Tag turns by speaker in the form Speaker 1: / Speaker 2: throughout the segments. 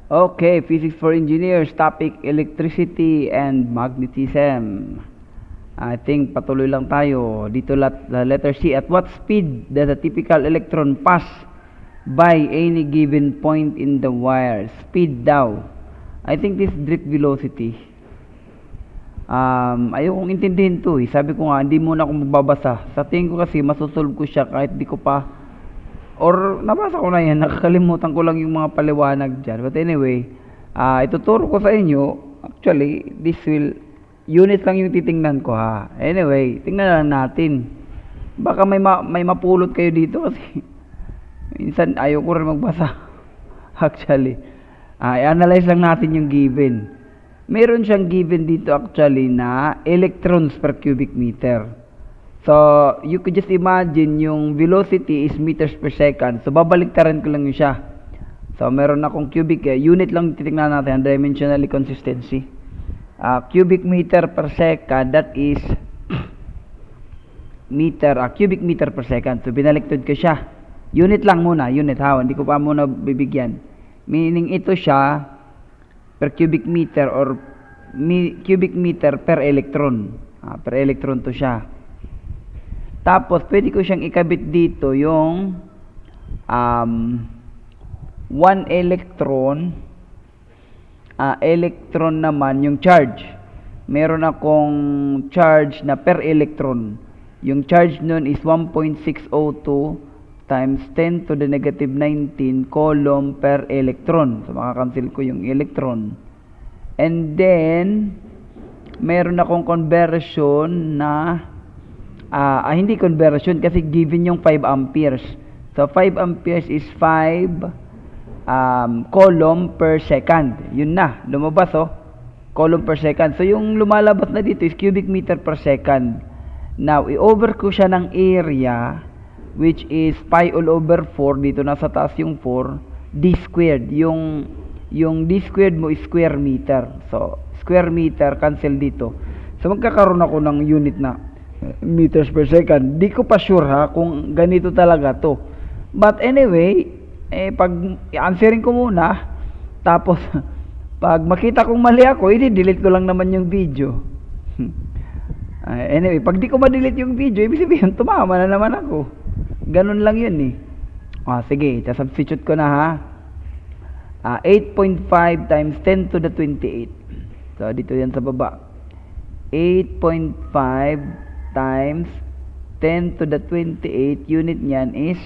Speaker 1: Okay, Physics for Engineers, topic electricity and magnetism. I think patuloy lang tayo. Dito letter C. At what speed does a typical electron pass by any given point in the wire? Speed daw. I think this drift velocity. Ayokong intindihin to eh. Sabi ko nga, hindi muna ako magbabasa. Sa tingin ko kasi, masusolve ko siya kahit di ko pa or nabasa ko na yan, nakakalimutan ko lang yung mga paliwanag dyan. But anyway, ituturo ko sa inyo, actually, unit lang yung titingnan ko ha. Anyway, tingnan lang natin. Baka may mapulot kayo dito kasi minsan ayaw ko rin magbasa. Actually, i-analyze lang natin yung given. Meron siyang given dito actually na electrons per cubic meter. So, you could just imagine yung velocity is meters per second. So, babaliktaran ko lang yun siya. So, meron akong cubic, unit lang titignan natin, dimensionally consistency. Cubic meter per second, that is cubic meter per second. So, binaliktad ko siya. Unit lang muna, unit ha, hindi ko pa muna bibigyan. Meaning ito siya per cubic meter or cubic meter per electron. Per electron to siya. Tapos, pwede ko siyang ikabit dito yung 1 electron. Electron naman yung charge. Meron akong charge na per electron. Yung charge nun is 1.602 times 10 to the negative 19 coulomb per electron. So, makakancel ko yung electron. And then, meron akong conversion na hindi conversion kasi given yung 5 amperes. So 5 amperes is 5 coulomb per second. Yun na, lumabas coulomb per second. So yung lumalabas na dito is cubic meter per second. Now, i-over ko siya ng area which is pi all over 4. Dito nasa taas yung 4. D squared. Yung D squared mo is square meter. So, square meter, cancel dito. So magkakaroon ako ng unit na meters per second. Di ko pa sure ha kung ganito talaga to. But anyway, pag answering ko muna, tapos pag makita kong mali ako, i-delete ko lang naman yung video. Anyway, pag di ko ma-delete yung video, ibig sabihin, tumama na naman ako. Ganun lang yun eh. Sige, substitute ko na ha. 8.5 times 10 to the 28. So, dito yan sa baba. 8.5 times 10 to the 28, unit niyan is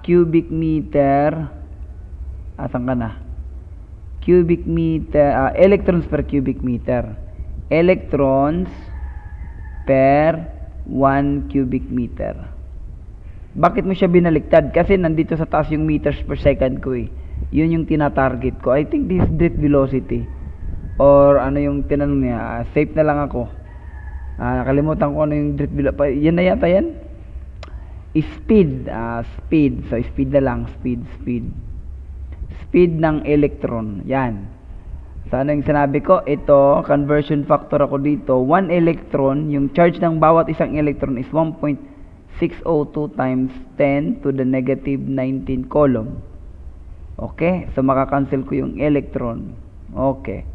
Speaker 1: cubic meter. Asan ka na? Cubic meter, electrons per cubic meter. Electrons per 1 cubic meter. Bakit mo siya binaliktad? Kasi nandito sa taas yung meters per second ko eh. Yun yung tinatarget ko. I think this drift velocity. Or ano yung tinanong niya, safe na lang ako. Nakalimutan ko ano yung drift velocity. Yan na yata yan? Speed. Speed. So, speed na lang. Speed. Speed ng electron. Yan. So, ano yung sinabi ko? Ito, conversion factor ako dito. 1 electron, yung charge ng bawat isang electron is 1.602 times 10 to the negative 19 coulomb. Okay? So, makakancel ko yung electron. Okay.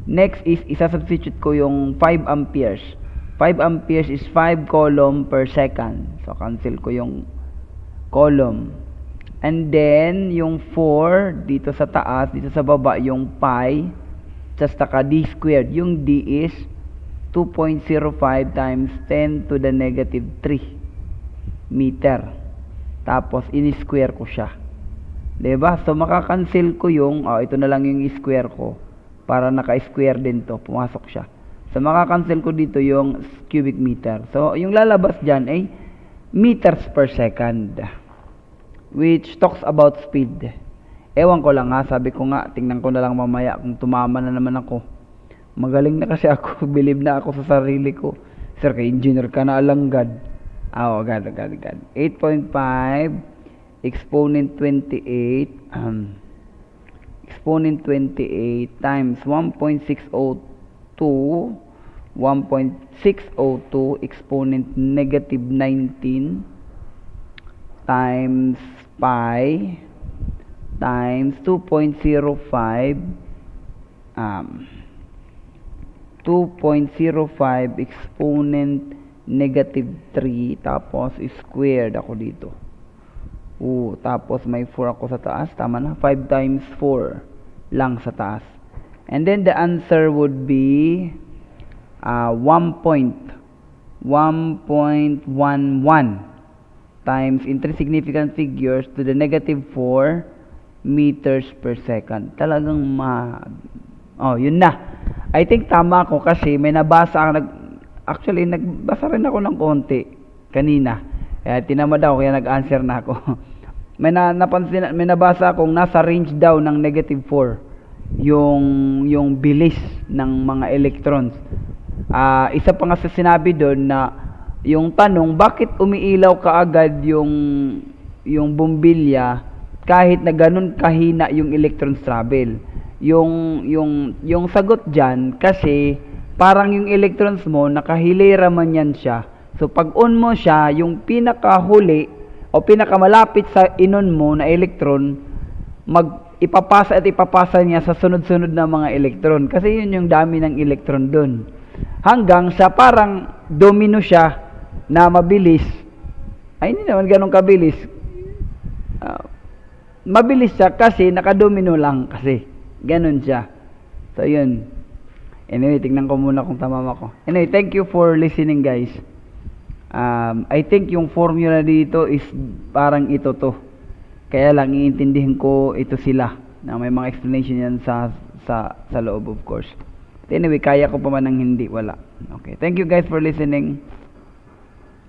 Speaker 1: Next is, isa-substitute ko yung 5 amperes. 5 amperes is 5 coulomb per second. So, cancel ko yung coulomb. And then, yung 4, dito sa taas, dito sa baba, yung pi, just taka d squared. Yung d is 2.05 times 10 to the negative 3 meter. Tapos, in-square ko siya. Diba? So, makakancel ko yung, ito na lang yung square ko. Para naka-square din to. Pumasok siya. So, makakancel ko dito yung cubic meter. So, yung lalabas dyan ay meters per second. Which talks about speed. Ewan ko lang ha. Sabi ko nga, tingnan ko na lang mamaya kung tumama na naman ako. Magaling na kasi ako. Believe na ako sa sarili ko. Sir, kay engineer ka na alanggad. God. 8.5 exponent 28 exponent 28 times 1.602 exponent negative 19 times pi times 2.05 2.05 exponent negative 3 tapos squared ako dito. Tapos may 4 ako sa taas. Tama na. 5 times 4 lang sa taas. And then the answer would be 1.11 times in 3 significant figures to the negative 4 meters per second. Talagang yun na. I think tama ako kasi may nabasa actually nagbasa rin ako ng konti kanina. Tinamad ako kaya nag-answer na ako. may nabasa akong nasa range daw ng negative 4 yung bilis ng mga electrons. Isa pa nga sa sinabi doon na yung tanong, bakit umiilaw kaagad yung bumbilya kahit na ganun kahina yung electrons travel? Yung sagot dyan, kasi parang yung electrons mo, nakahilera man yan siya. So, pag on mo siya, yung pinakahuli o pinakamalapit sa inon mo na electron, ipapasa niya sa sunod-sunod na mga electron. Kasi yun yung dami ng electron dun. Hanggang sa parang domino siya na mabilis. Ay, hindi naman ganun kabilis. Mabilis siya kasi nakadomino lang kasi. Ganun siya. So, yun. Anyway, tingnan ko muna kung tama ako. Anyway, thank you for listening, guys. I think yung formula dito is parang ito to. Kaya lang, iintindihin ko ito sila. Na may mga explanation yan sa loob, of course. But anyway, kaya ko pa man ng hindi. Wala. Okay. Thank you, guys, for listening.